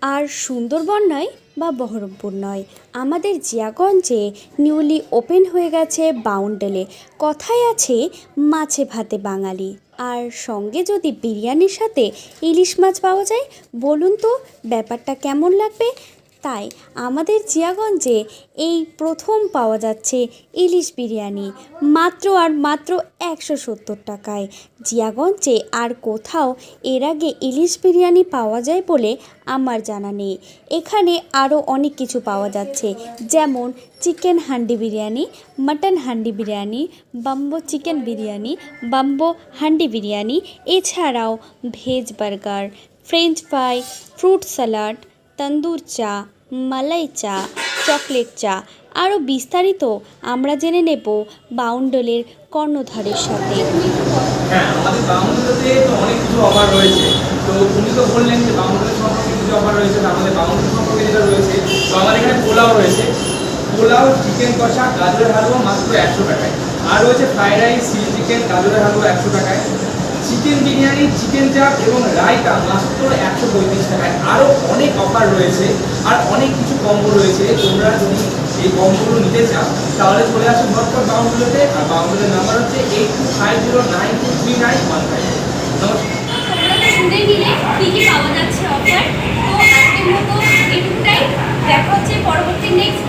আর সুন্দরবন নয় বা বহরমপুর নয়, আমাদের জিয়াগঞ্জে নিউলি ওপেন হয়ে গেছে বাউন্ডেলে। কথায় আছে মাছে ভাতে বাঙালি, আর সঙ্গে যদি বিরিয়ানির সাথে ইলিশ মাছ পাওয়া যায়, বলুন তো ব্যাপারটা কেমন লাগবে। তাই আমাদের জিয়াগঞ্জে এই প্রথম পাওয়া যাচ্ছে ইলিশ বিরিয়ানি, মাত্র আর মাত্র 170 টাকায়। জিয়াগঞ্জে আর কোথাও এর আগে ইলিশ বিরিয়ানি পাওয়া যায় বলে আমার জানা নেই। এখানে আরও অনেক কিছু পাওয়া যাচ্ছে, যেমন chicken handi biryani, mutton handi biryani, bamboo chicken biryani, bamboo handi biryani, এছাড়াও veg burger, French fry, fruit salad, tandoor চা, মালাই চা, চকলেট চা। আরও বিস্তারিত আমরা জেনে নেব বাউন্ডলের কর্ণধারের সাথে। হ্যাঁ, আমাদের বাউন্ডুলেতে তো অনেক কিছু অফার রয়েছে। তো তুমি তো বললেন যে বাউন্ডুলের সম্পর্কে কিছু অফার রয়েছে। আমাদের বাউন্ডুল সম্পর্কে যেটা রয়েছে, তো আমাদের এখানে পোলাও রয়েছে, পোলাও, চিকেন কষা, গাজরের হালুয়া মাত্র 100 টাকায়। আর রয়েছে ফ্রাইড রাইস, চিলি চিকেন, গাজরের হালুয়া 100 টাকায়, চিকেন বিরিয়ানি, চিকেন চাপ এবং রায়তা মাত্র 135 টাকায়। আরও অনেক অফার রয়েছে আর অনেক কিছু কম্বো রয়েছে। তোমরা যদি এই কম্বোগুলো নিতে চাও তাহলে চলে আসো ভট্টর বাউন্ডুলেতে। আর বাউন্ডুলের নাম্বার হচ্ছে 8250923915। নমস্কার। শুনে নিলে কী কী পাওয়া যাচ্ছে অফার। তো আজকের মতো এটুকুটাই, দেখা হচ্ছে পরবর্তী নেক্সট